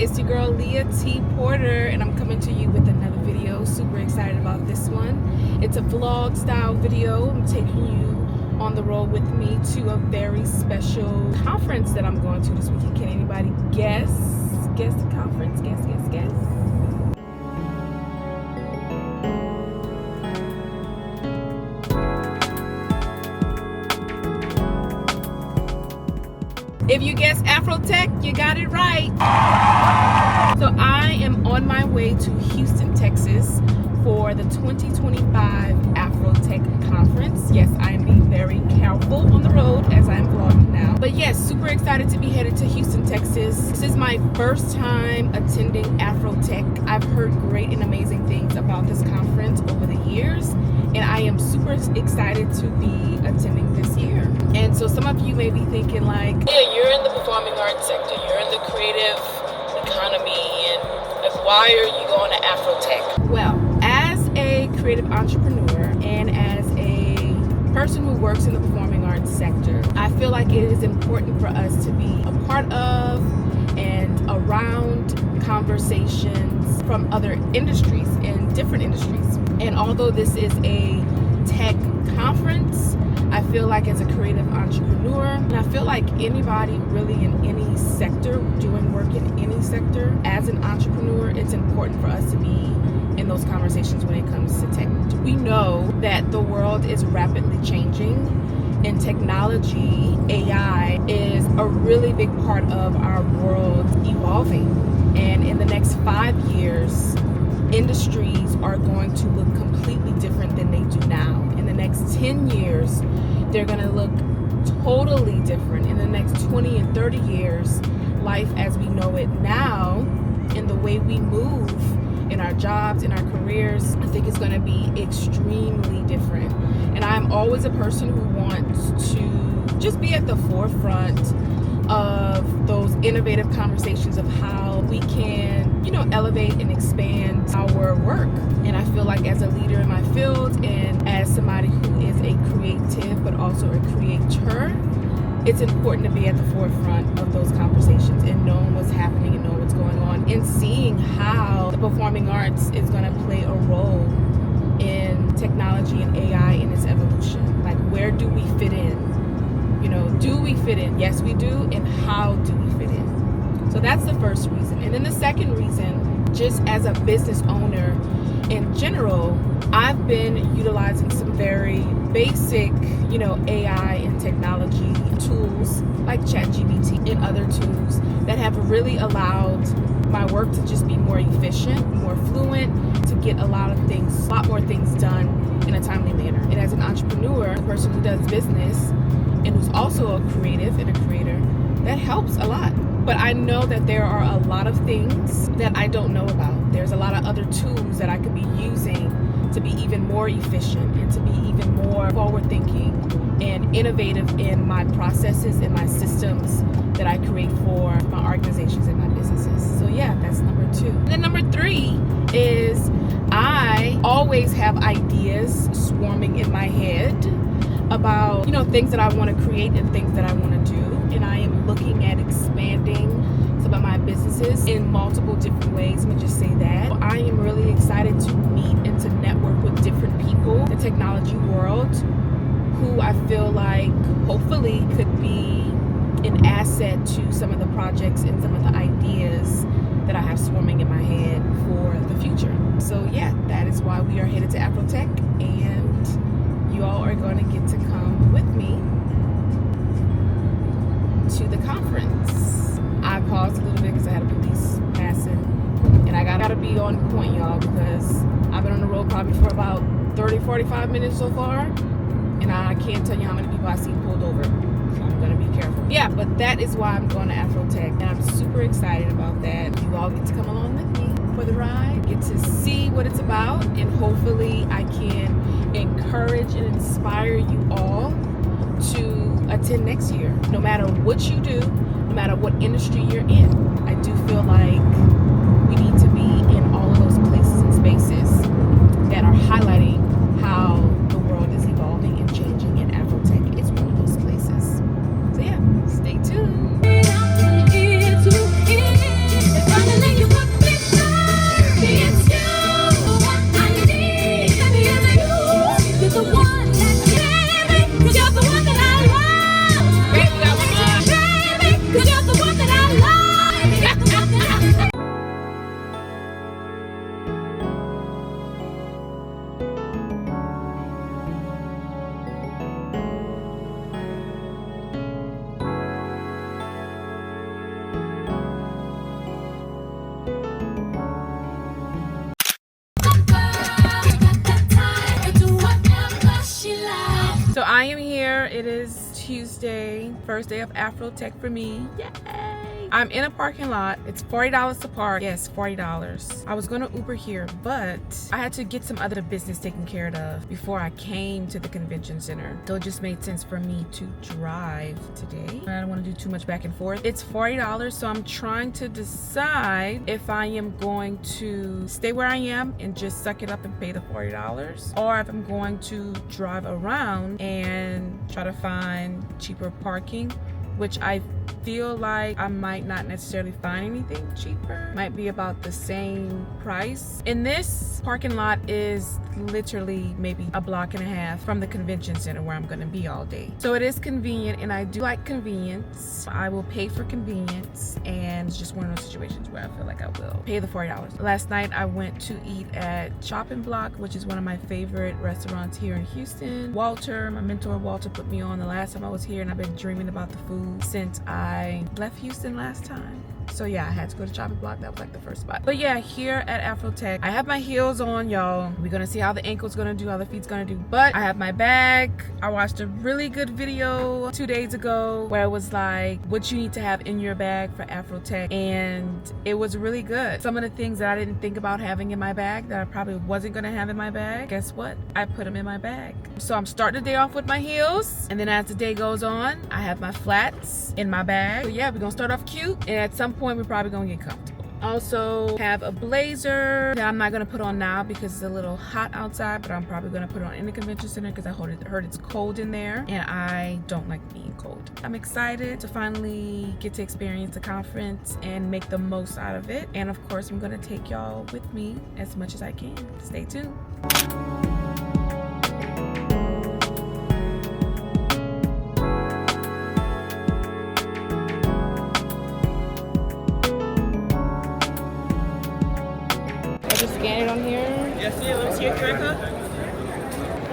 It's your girl Leah T. Porter, and I'm coming to you with another video. Super excited about this one. It's a vlog style video. I'm taking you on the road with me to a very special conference that I'm going to this weekend. Can anybody guess? Guess the conference? Guess. If you guess AfroTech, you got it right. So I am on my way to Houston, Texas for the 2025 AfroTech conference. Yes, I am being very careful on the road as I am vlogging now. But yes, super excited to be headed to Houston, Texas. This is my first time attending AfroTech. I've heard great and amazing things about this conference over the years, and I am super excited to be attending this year. And so some of you may be thinking like, yeah, you're in the performing arts sector, you're in the creative economy, and like, why are you going to AfroTech? Well, as a creative entrepreneur and as a person who works in the performing arts sector, I feel like it is important for us to be a part of and around conversations from other industries and different industries. And although this is a tech conference, I feel like as a creative entrepreneur, and I feel like anybody really in any sector, doing work in any sector, as an entrepreneur, it's important for us to be in those conversations when it comes to tech. We know that the world is rapidly changing, and technology, AI, is a really big part of our world evolving. And in the next 5 years, industries are going to look completely different than they do now. In the next 10 years, they're going to look totally different. In the next 20 and 30 years, life as we know it now, and the way we move in our jobs, in our careers, I think it's going to be extremely different. And I'm always a person who wants to just be at the forefront of those innovative conversations of how we can, elevate and expand our work. And I feel like as a leader in my field and as somebody who is a creative but also a creator, it's important to be at the forefront of those conversations and knowing what's happening and knowing what's going on and seeing how the performing arts is going to play a role in technology and AI in its evolution. Like, where do we fit in? Do we fit in? Yes, we do. And how do we fit in? So that's the first reason. And then the second reason, just as a business owner in general, I've been utilizing some very basic, AI and technology tools like ChatGPT and other tools that have really allowed my work to just be more efficient, more fluent, to get a lot more things done in a timely manner. And as an entrepreneur, a person who does business and who's also a creative and a creator, that helps a lot. But I know that there are a lot of things that I don't know about. There's a lot of other tools that I could be using to be even more efficient and to be even more forward-thinking and innovative in my processes and my systems that I create for my organizations and my businesses. So yeah, that's number 2. And then number 3 is I always have ideas swarming in my head about, things that I want to create and things that I want to do. And I am looking at expanding some of my businesses in multiple different ways. Let me just say that. I am really excited to meet and to network with different people in the technology world who I feel like hopefully could be an asset to some of the projects and some of the ideas that I have swarming in my head for the future. So yeah, that is why we are headed to AfroTech, and you all are going to get to come with me to the conference. I paused a little bit because I had a police passing, and I gotta be on point, y'all, because I've been on the road probably for about 30-45 minutes so far, and I can't tell you how many people I see pulled over. So I'm gonna be careful. Yeah, but that is why I'm going to AfroTech, and I'm super excited about that. You all get to come along with me for the ride, get to see what it's about, and hopefully I can encourage and inspire you all to attend next year. No matter what you do, no matter what industry you're in, I do feel like we need to be in all of those places and spaces that are highlighting how the world is evolving and changing, and AfroTech is one of those places. So yeah, stay tuned. Tuesday, first day of AfroTech for me. Yay! I'm in a parking lot. It's $40 to park. Yes, $40. I was gonna Uber here, but I had to get some other business taken care of before I came to the convention center. So it just made sense for me to drive today. I don't want to do too much back and forth. It's $40, so I'm trying to decide if I am going to stay where I am and just suck it up and pay the $40, or if I'm going to drive around and try to find cheaper parking, which I feel like I might not necessarily find anything cheaper. Might be about the same price. And this parking lot is literally maybe a block and a half from the convention center where I'm gonna be all day. So it is convenient, and I do like convenience. I will pay for convenience, and it's just one of those situations where I feel like I will pay the $40. Last night I went to eat at Chopping Block, which is one of my favorite restaurants here in Houston. Walter, my mentor Walter, put me on the last time I was here, and I've been dreaming about the food since I left Houston last time. So yeah, I had to go to Chopping Block. That was like the first spot. But yeah, here at AfroTech, I have my heels on, y'all. We're gonna see how the ankle's gonna do, how the feet's gonna do. But I have my bag. I watched a really good video 2 days ago where it was like what you need to have in your bag for AfroTech, and it was really good. Some of the things that I didn't think about having in my bag that I probably wasn't gonna have in my bag, guess what? I put them in my bag. So I'm starting the day off with my heels, and then as the day goes on, I have my flats in my bag. So yeah, we're gonna start off cute, and at some point we're probably gonna get comfortable. Also have a blazer that I'm not gonna put on now because it's a little hot outside, but I'm probably gonna put it on in the convention center because I heard it's cold in there, and I don't like being cold. I'm excited to finally get to experience the conference and make the most out of it. And of course, I'm gonna take y'all with me as much as I can. Stay tuned. Just scan it on here. Yes, ma'am. Let's see your QR code.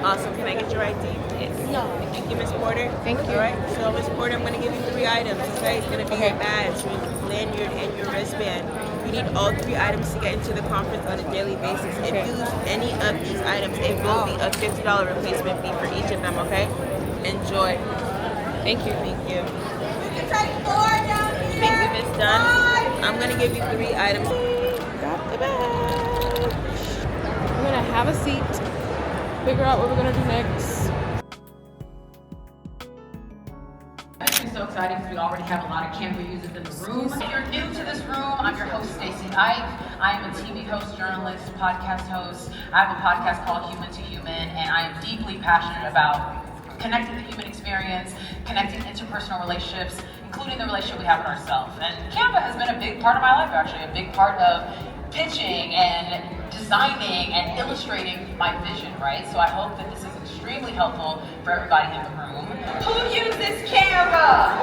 Awesome. Can I get your ID? Yes. No. Thank you, Miss Porter. Thank you. All right. So, Miss Porter, I'm going to give you 3 items. Okay. It's going to be your badge, your lanyard, and your wristband. You need all 3 items to get into the conference on a daily basis. If you use any of these items, it will be a $50 replacement fee for each of them. Okay. Enjoy. Thank you. Thank you. You can take 4 down here. Thank you, Miss Dunn. I'm going to give you 3 items. Got the bag. We're gonna have a seat, figure out what we're gonna do next. This is so exciting because we already have a lot of Canva users in the room. If you're new to this room, I'm your host, Stacey Ike. I'm a TV host, journalist, podcast host. I have a podcast called Human to Human, and I am deeply passionate about connecting the human experience, connecting interpersonal relationships, including the relationship we have with ourselves. And Canva has been a big part of my life, actually, a big part of pitching and designing and illustrating my vision, right? So I hope that this is extremely helpful for everybody in the room. Who uses Canva?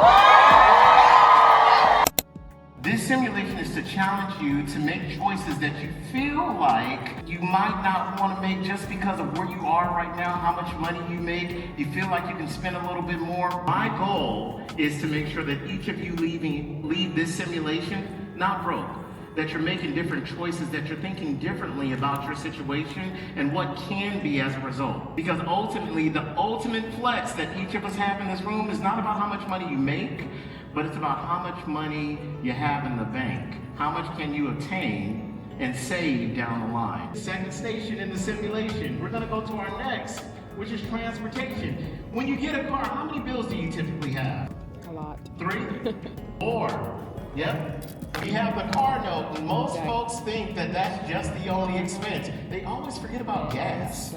This simulation is to challenge you to make choices that you feel like you might not want to make just because of where you are right now, how much money you make. You feel like you can spend a little bit more. My goal is to make sure that each of you leave this simulation not broke, that you're making different choices, that you're thinking differently about your situation and what can be as a result. Because ultimately, the ultimate flex that each of us have in this room is not about how much money you make, but it's about how much money you have in the bank. How much can you obtain and save down the line? Second station in the simulation, we're gonna go to our next, which is transportation. When you get a car, how many bills do you typically have? A lot. 3? 4? Yep. We have the car note, and most folks think that that's just the only expense. They always forget about gas.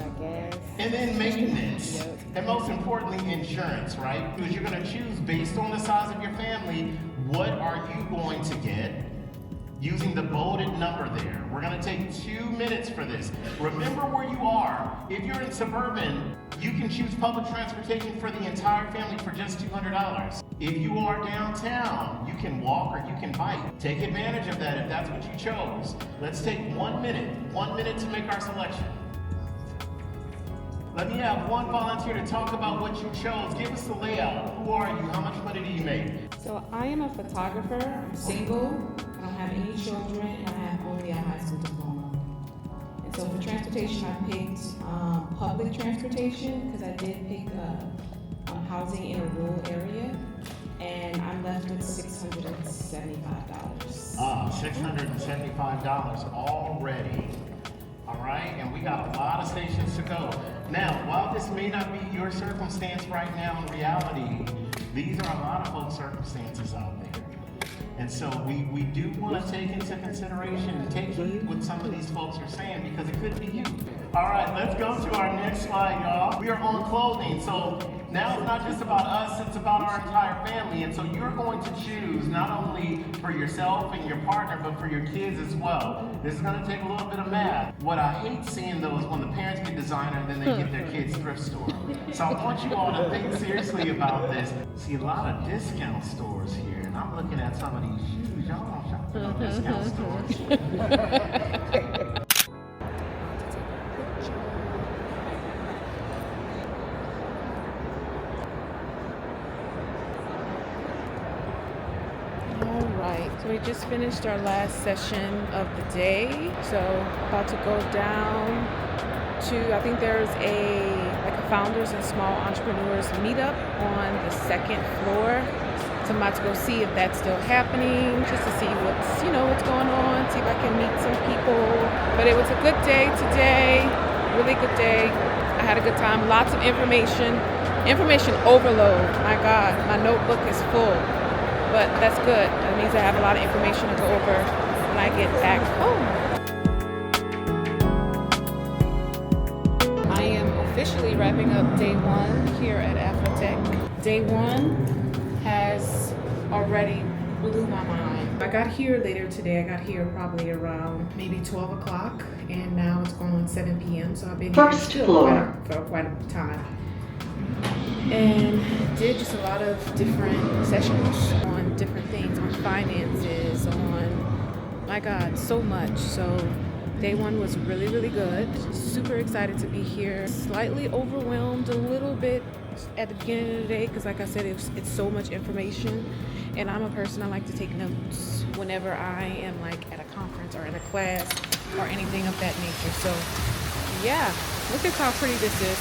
And then maintenance. Yep. And most importantly, insurance, right? Because you're going to choose based on the size of your family, what are you going to get using the bolded number there. We're going to take 2 minutes for this. Remember where you are. If you're in suburban, you can choose public transportation for the entire family for just $200. If you are downtown, you can walk or you can bike. Take advantage of that if that's what you chose. Let's take 1 minute. 1 minute to make our selection. Let me have one volunteer to talk about what you chose. Give us the layout. Who are you? How much money do you make? So I am a photographer. I'm single. I don't have any children, and I have only a high school diploma. And so for transportation, I picked public transportation because I did pick housing in a rural area, and I'm left with $675. $675 already. All right, and we got a lot of stations to go. Now, while this may not be your circumstance right now in reality, these are a lot of folks' circumstances out there. And so we do want to take into consideration and take heed what some of these folks are saying, because it could be you. All right, let's go to our next slide, y'all. We are on clothing. So now it's not just about us, it's about our entire family. And so you're going to choose not only for yourself and your partner, but for your kids as well. This is going to take a little bit of math. What I hate seeing though is when the parents get designer and then they get their kids thrift store. So I want you all to think seriously about this. See a lot of discount stores here, and I'm looking at some of these shoes. Y'all don't shop at no discount stores. So we just finished our last session of the day. So about to go down to, I think there's a founders and small entrepreneurs meetup on the second floor. So I'm about to go see if that's still happening, just to see what's going on, see if I can meet some people. But it was a good day today, really good day. I had a good time, lots of information overload. My God, my notebook is full. But that's good. That means I have a lot of information to go over when I get back home. I am officially wrapping up day one here at AfroTech. Day one has already blew my mind. I got here later today. I got here probably around maybe 12 o'clock, and now it's going on 7 p.m. So I've been here for quite a time. And did just a lot of different sessions on different things, on finances, on, my God, so much. So day one was really, really good. Super excited to be here. Slightly overwhelmed a little bit at the beginning of the day, because like I said, it's so much information. And I'm a person, I like to take notes whenever I am like at a conference or in a class or anything of that nature. So yeah, look at how pretty this is.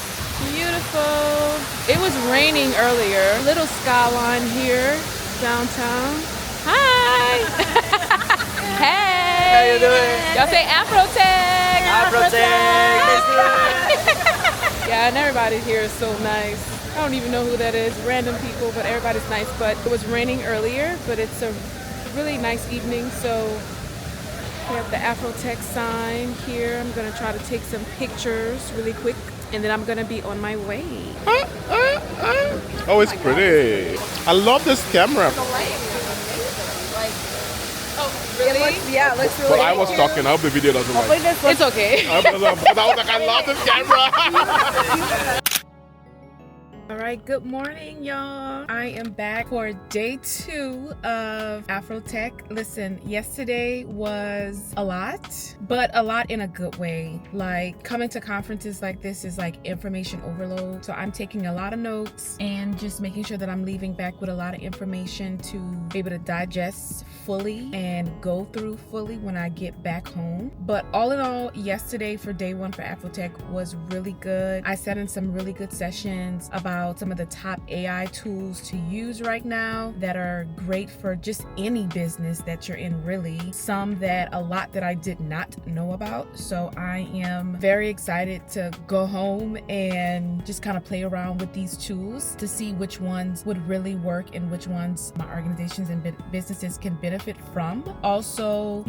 Beautiful. It was raining earlier. Little skyline here downtown. Hi. Hey. How you doing? Y'all say AfroTech. AfroTech. Yeah, and everybody here is so nice. I don't even know who that is. Random people, but everybody's nice. But it was raining earlier, but it's a really nice evening. So we have the AfroTech sign here. I'm gonna try to take some pictures really quick, and then I'm gonna be on my way. Oh, it's pretty. I love this camera. Oh, really? It looks really But I was talking. I hope the video doesn't like. It's okay. I was like, I love this camera. All right, good morning, y'all. I am back for day 2 of AfroTech. Listen, yesterday was a lot, but a lot in a good way. Like, coming to conferences like this is like information overload. So I'm taking a lot of notes and just making sure that I'm leaving back with a lot of information to be able to digest fully and go through fully when I get back home. But all in all, yesterday for day 1 for AfroTech was really good. I sat in some really good sessions about some of the top AI tools to use right now that are great for just any business that you're in, really. A lot that I did not know about. So I am very excited to go home and just kind of play around with these tools to see which ones would really work and which ones my organizations and businesses can benefit from. Also,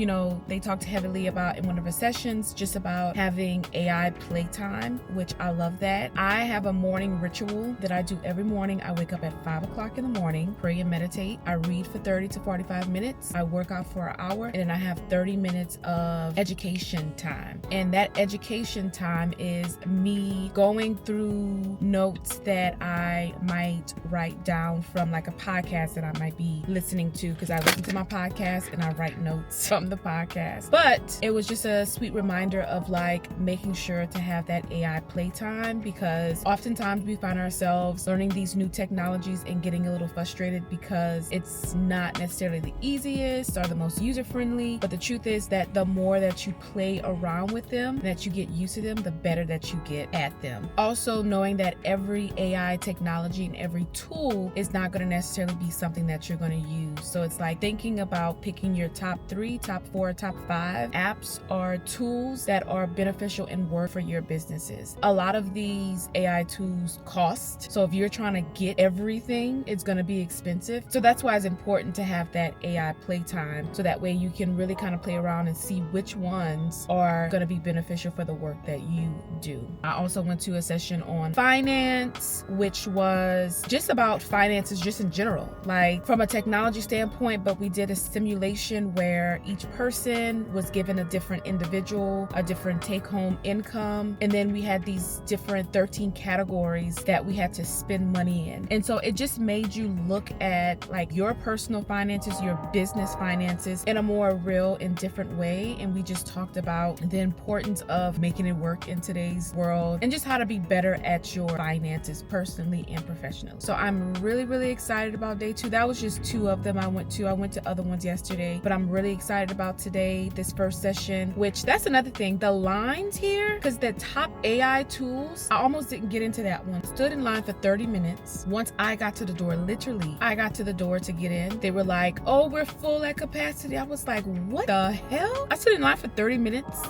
they talked heavily about in one of our sessions just about having AI playtime, which I love that. I have a morning ritual that I do every morning. I wake up at 5 o'clock in the morning, pray and meditate. I read for 30 to 45 minutes. I work out for an hour, and then I have 30 minutes of education time. And that education time is me going through notes that I might write down from like a podcast that I might be listening to, because I listen to my podcast and I write notes from the podcast. But it was just a sweet reminder of like making sure to have that AI playtime, because oftentimes we find ourselves themselves learning these new technologies and getting a little frustrated because it's not necessarily the easiest or the most user-friendly. But the truth is that the more that you play around with them, that you get used to them, the better that you get at them. Also knowing that every AI technology and every tool is not going to necessarily be something that you're going to use. So it's like thinking about picking your top 3, top 4, top 5 apps or tools that are beneficial and work for your businesses. A lot of these AI tools cost. So if you're trying to get everything, it's going to be expensive. So that's why it's important to have that AI playtime. So that way you can really kind of play around and see which ones are going to be beneficial for the work that you do. I also went to a session on finance, which was just about finances just in general, like from a technology standpoint, but we did a simulation where each person was given a different individual, a different take-home income, and then we had these different 13 categories that we had to spend money in. And so it just made you look at like your personal finances, your business finances in a more real and different way. And we just talked about the importance of making it work in today's world and just how to be better at your finances personally and professionally. So I'm really excited about day 2. That was just 2 of them I went to. I went to other ones yesterday, but I'm really excited about today, this first session, which that's another thing. The lines here, because the top AI tools, I almost didn't get into that one. Stood in line for 30 minutes. Once I got to the door, literally, I got to the door to get in. They were like, oh, we're full at capacity. I was like, what the hell? I stood in line for 30 minutes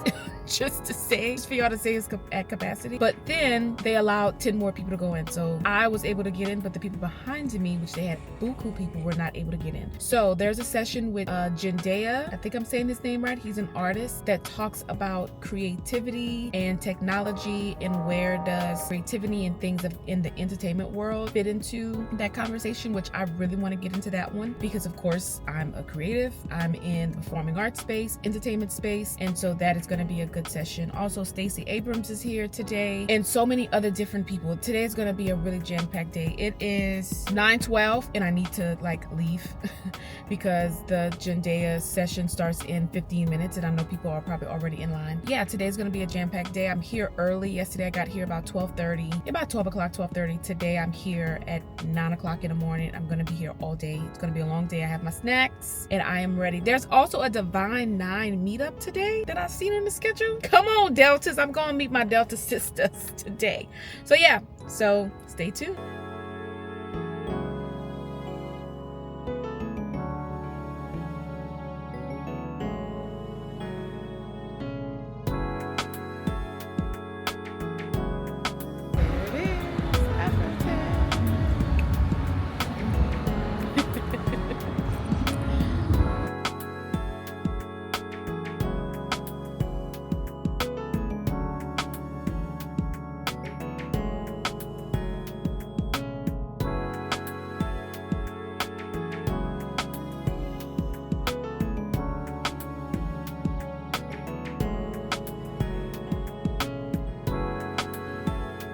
just for y'all to say it's at capacity. But then they allowed 10 more people to go in. So I was able to get in, but the people behind me, which they had buku people, were not able to get in. So there's a session with Jendea, I think I'm saying his name right. He's an artist that talks about creativity and technology and where does creativity and things in the entertainment world fit into that conversation, which I really want to get into that one because of course I'm a creative. I'm in the performing arts space, entertainment space, and so that is going to be a good session. Also, Stacey Abrams is here today and so many other different people. Today is going to be a really jam-packed day. It is 9:12 and I need to leave because the Jendea session starts in 15 minutes and I know people are probably already in line. Yeah, today's going to be a jam-packed day. I'm here early. Yesterday I got here about 12:30, about 12 o'clock, 12:30. Today I'm here at 9 o'clock in the morning. I'm going to be here all day. It's going to be a long day. I have my snacks and I am ready. There's also a Divine 9 meetup today that I've seen in the schedule. Come on, Deltas. I'm going to meet my Delta sisters today. So yeah, so stay tuned.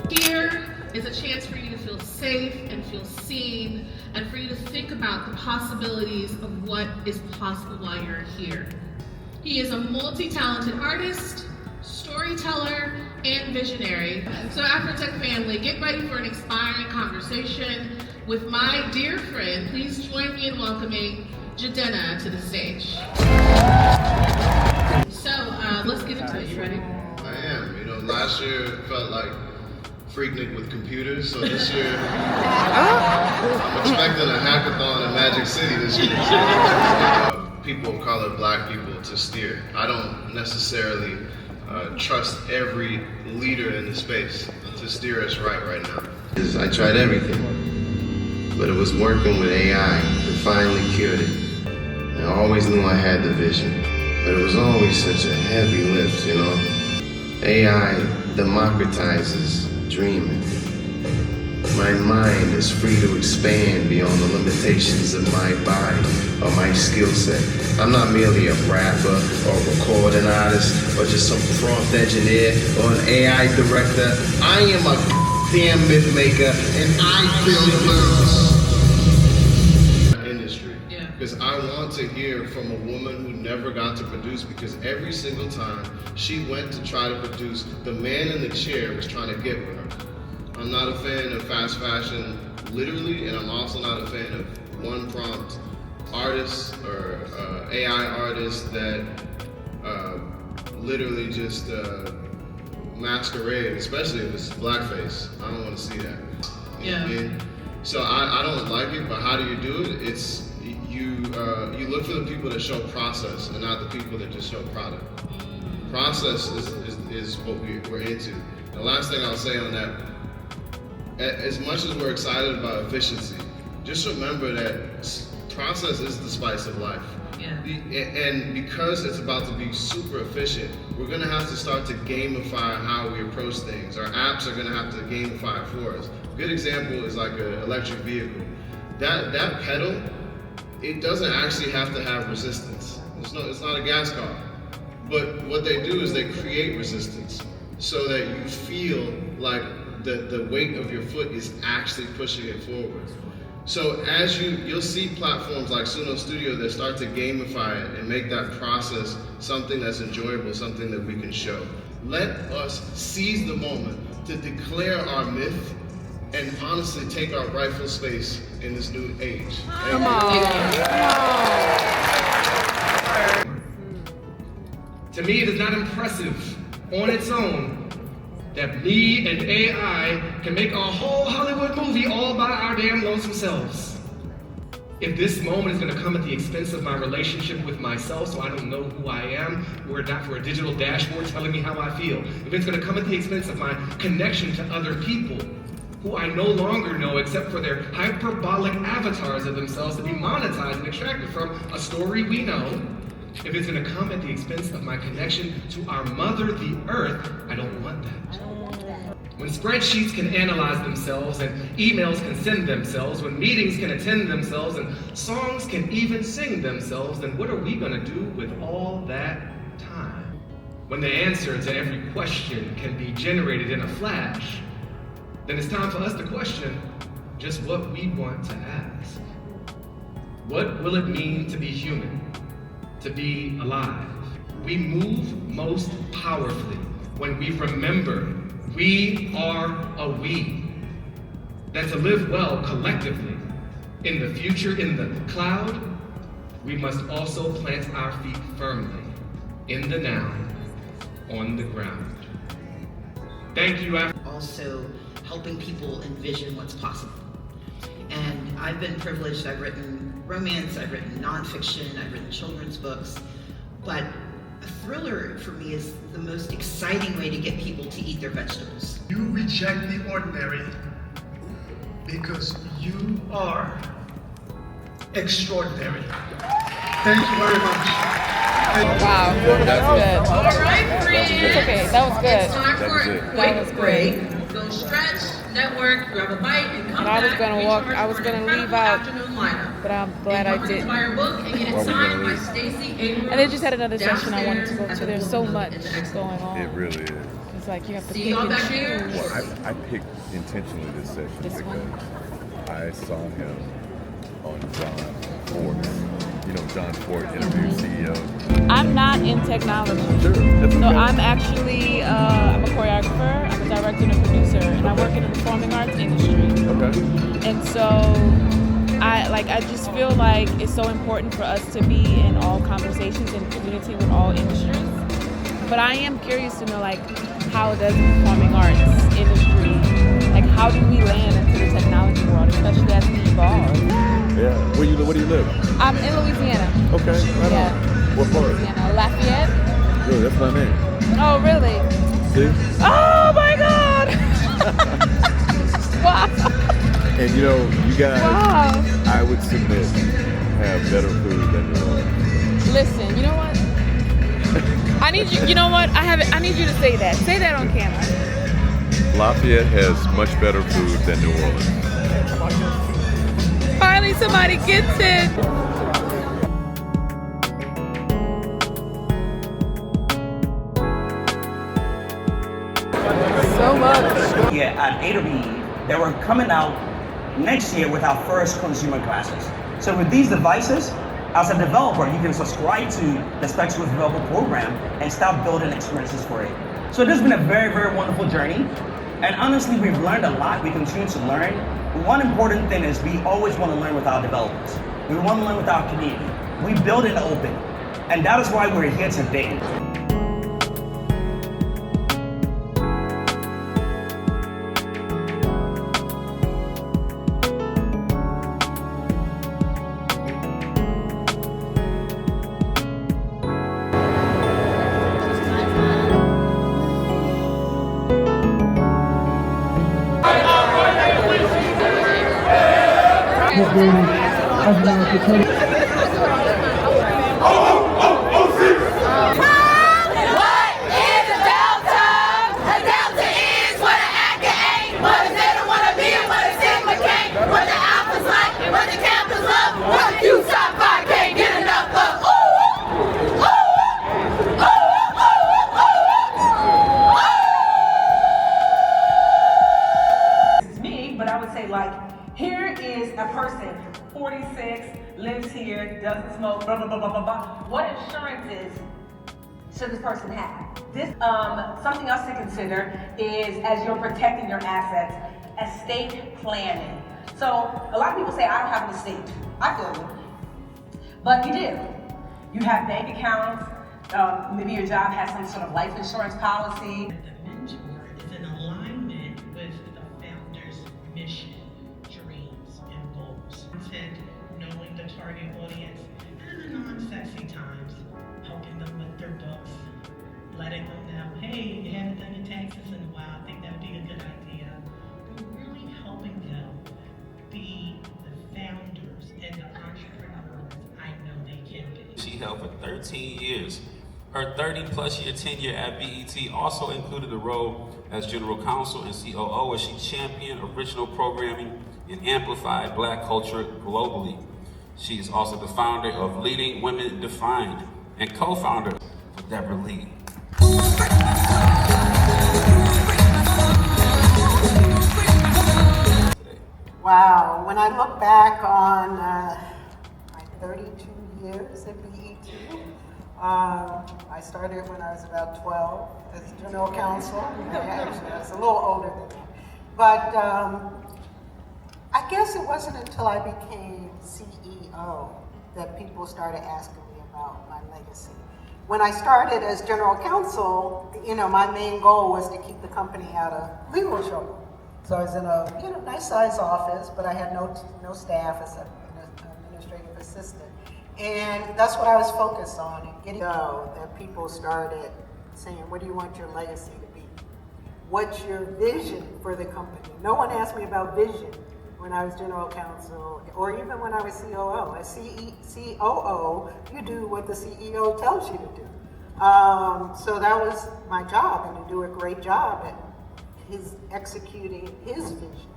Here is a chance for you to feel safe and feel seen and for you to think about the possibilities of what is possible while you're here. He is a multi-talented artist, storyteller, and visionary. So AfroTech family, get ready for an inspiring conversation with my dear friend. Please join me in welcoming Jadena to the stage. So let's get into it. You ready? I am. You know, last year felt like Freaknik with computers, so this year I'm expecting a hackathon in Magic City this year. People of color, black people, to steer. I don't necessarily trust every leader in the space to steer us right now. I tried everything, but it was working with AI that finally cured it. I always knew I had the vision, but it was always such a heavy lift, you know? AI democratizes dreaming. My mind is free to expand beyond the limitations of my body or my skill set. I'm not merely a rapper or a recording artist or just some prompt engineer or an AI director. I am a damn myth maker and I build worlds. Industry. Because I want to hear from a woman who never got to produce, because every single time she went to try to produce, the man in the chair was trying to get with her. I'm not a fan of fast fashion literally, and I'm also not a fan of one prompt artists or AI artists that literally just masquerade, especially if it's blackface. I don't want to see that. You know what I mean? So I don't like it, but how do you do it? It's you look for the people that show process and not the people that just show product. Process is what we're into. The last thing I'll say on that, as much as we're excited about efficiency, just remember that process is the spice of life. And because it's about to be super efficient, we're gonna have to start to gamify how we approach things. Our apps are gonna have to gamify it for us. A good example is like an electric vehicle. That pedal, it doesn't actually have to have resistance. It's not a gas car. But what they do is they create resistance so that you feel like the weight of your foot is actually pushing it forward. So as you'll see platforms like Suno Studio that start to gamify it and make that process something that's enjoyable, something that we can show. Let us seize the moment to declare our myth and honestly take our rightful space in this new age. Come on. To me, it is not impressive on its own that me and AI can make a whole Hollywood movie all by our damn lonesome selves. If this moment is gonna come at the expense of my relationship with myself, so I don't know who I am, were it not for a digital dashboard telling me how I feel, if it's gonna come at the expense of my connection to other people, who I no longer know except for their hyperbolic avatars of themselves to be monetized and extracted from a story we know, if it's gonna come at the expense of my connection to our mother, the earth, I don't want that. When spreadsheets can analyze themselves and emails can send themselves, when meetings can attend themselves and songs can even sing themselves, then what are we gonna do with all that time? When the answer to every question can be generated in a flash, then it's time for us to question just what we want to ask. What will it mean to be human? To be alive? We move most powerfully when we remember we are a we. That to live well collectively in the future, in the cloud, we must also plant our feet firmly in the now, on the ground. Thank you, Also helping people envision what's possible. And I've been privileged. I've written romance, I've written nonfiction, I've written children's books, but a thriller for me is the most exciting way to get people to eat their vegetables. You reject the ordinary because you are extraordinary. Thank you very much. Wow, that was good. All right, friends. It's okay, that was good. It's time for a That was quick break. good. Go stretch, network, grab a bite, and come And I was back. gonna walk. I was recharge for an gonna leave incredible out, afternoon lineup. but I'm glad I didn't. Buy your book and get it signed by Stacey Abrams. And they just had another session I wanted to go to. There's so much going on. It really is. It's like you have to See pick y'all and back here. choose. Well, I picked intentionally this session This because one? I saw him on John Ford's. You know, John Ford interviewed CEO. I'm not in technology. Sure, that's So okay. I'm actually, I'm a choreographer, I'm a director and a producer, and I work in the performing arts industry. Okay. And so I just feel like it's so important for us to be in all conversations and community with all industries. But I am curious to know, like, how does the performing arts industry, like, how do we land into the technology world, especially as we evolve? Yeah. Where do you live? I'm in Louisiana. Okay. Right Yeah. on. What part? Louisiana, Lafayette. Good. That's my name. Oh, really? See? Oh my God! Wow. And you know, you guys, Wow. I would submit, have better food than New Orleans. Listen, you know what? I need you. You know what? I need you to say that. Say that on camera. Lafayette has much better food than New Orleans. Finally, somebody gets it. So much. Yeah, at A to B, they were coming out next year with our first consumer classes. So with these devices, as a developer, you can subscribe to the Specs with Developer program and start building experiences for it. So this has been a very, very wonderful journey. And honestly, we've learned a lot. We continue to learn. One important thing is we always want to learn with our developers. We want to learn with our community. We build in the open. And that is why we're here today. Here is a person, 46, lives here, doesn't smoke, blah, blah, blah, blah, blah, blah. What insurances should this person have? This, something else to consider is as you're protecting your assets, estate planning. So a lot of people say, I don't have an estate. I feel you. But you do. You have bank accounts, maybe your job has some sort of life insurance policy. The mentor is in alignment with the founder's mission. Knowing the target audience, and in the non-sexy times, helping them with their books, letting them know, hey, you haven't done your taxes in a while, I think that would be a good idea. But really helping them be the founders and the entrepreneurs I know they can be. She held for 13 years. Her 30-plus year tenure at BET also included a role as general counsel and COO as she championed original programming and amplified Black culture globally. She is also the founder of Leading Women Defined and co-founder of Deborah Lee. Wow, when I look back on my 32 years at BET, I started when I was about 12 as general counsel. Actually, I was a little older than that. But I guess it wasn't until I became CEO that people started asking me about my legacy. When I started as general counsel, my main goal was to keep the company out of legal trouble. So I was in a nice size office, but I had no staff except an administrative assistant. And that's what I was focused on, and getting that people started saying, what do you want your legacy to be? What's your vision for the company? No one asked me about vision when I was general counsel, or even when I was COO. As COO, you do what the CEO tells you to do. So that was my job, and to do a great job at executing his vision.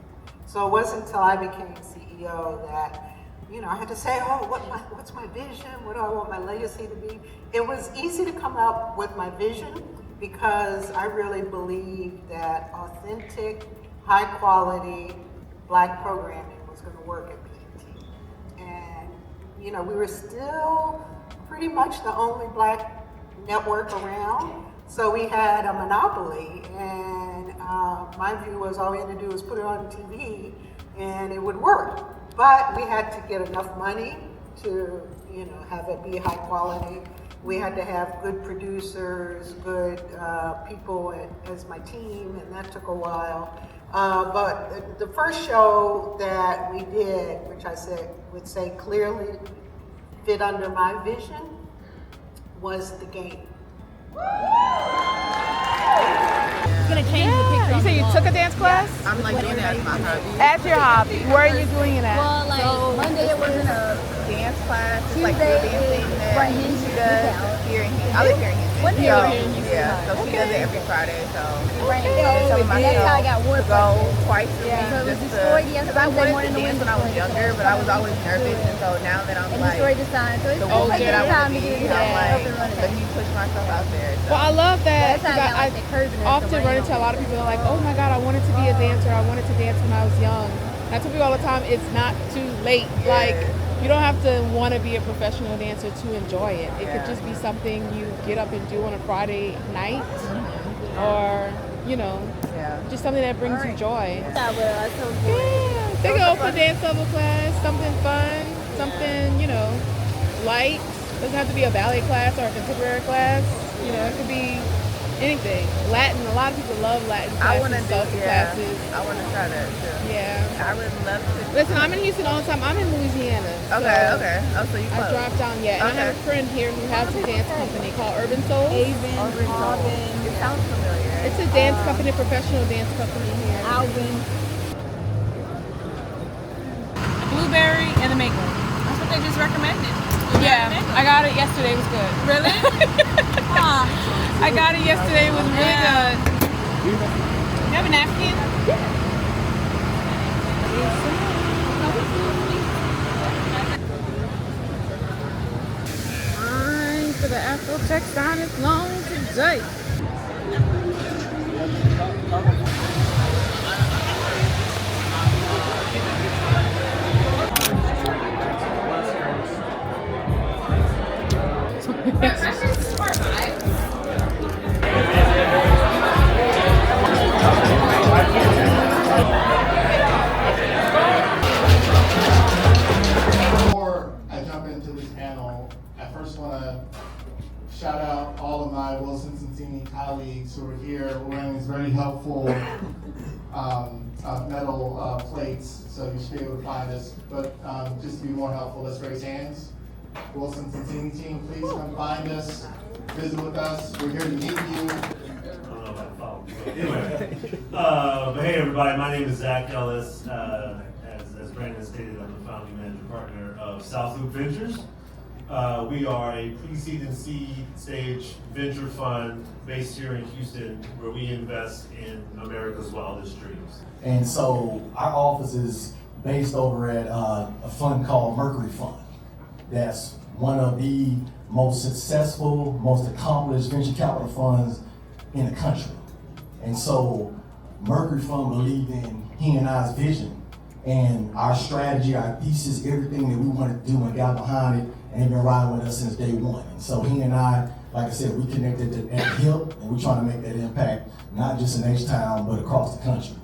So it wasn't until I became CEO that I had to say, what's my vision? What do I want my legacy to be? It was easy to come up with my vision because I really believed that authentic, high quality Black programming was going to work at BET. And, we were still pretty much the only Black network around. So we had a monopoly, and my view was all we had to do was put it on TV and it would work. But we had to get enough money to, have it be high quality. We had to have good producers, good people as my team, and that took a while. But the first show that we did, which would say clearly fit under my vision, was The Game. Gonna change the picture. You said you took a dance class? I'm doing that as my hobby. As your hobby. Where are you doing it at? Well, Monday it was in a dance class. It's Tuesday, like the dancing that she does here in Houston. I live here in Houston. So she does it every Friday. So that's how I got work. Go twice a week. So it was Just destroyed because I wanted to dance when I was younger, but I was always nervous, and so now that I'm like destroyed the sign. So it's the woman that I want to be, I'm like, running. let me push myself out there. So. Well, I love that. That's how I got, I often run into a lot of people that are like, oh my God, I wanted to be a dancer. I wanted to dance when I was young. And I tell people all the time, it's not too late. Like, You don't have to want to be a professional dancer to enjoy it. It could just be something you get up and do on a Friday night, or just something that brings you joy. Yeah, they go for dance level class, something fun, something light. Doesn't have to be a ballet class or a contemporary class. It could be anything. Latin. A lot of people love Latin classes, salsa classes. I want to try that too. Yeah. I would love to. Listen, I'm in Houston all the time. I'm in Louisiana. Okay. Oh, so you close. I drive down, and I have a friend here who has a dance company called Urban Soul. Urban Soul. It sounds familiar. It's a dance company, professional dance company here. Alvin. Blueberry and the mango. That's what they just recommended. Yeah, I got it yesterday. It was good. Really? I got it yesterday. It was really good. You have a napkin? Line for the AfroTech sign is long today. Before I jump into this panel, I first want to shout out all of my Wilson Santini colleagues who are here wearing these very helpful metal plates, so you should be able to find us. But just to be more helpful, let's raise hands. Wilson Santini team, please come find us, visit with us. We're here to meet you. Anyway, but hey everybody, my name is Zach Ellis. As Brandon stated, I'm the founding manager partner of South Loop Ventures. We are a pre-seed and seed stage venture fund based here in Houston, where we invest in America's wildest dreams. And so our office is based over at a fund called Mercury Fund. That's one of the most successful, most accomplished venture capital funds in the country. And so Mercury Fund believed in he and I's vision and our strategy, our thesis, everything that we wanted to do, and got behind it, and they've been riding with us since day one. And so he and I, like I said, we connected at the hip, and we're trying to make that impact, not just in H-Town, but across the country.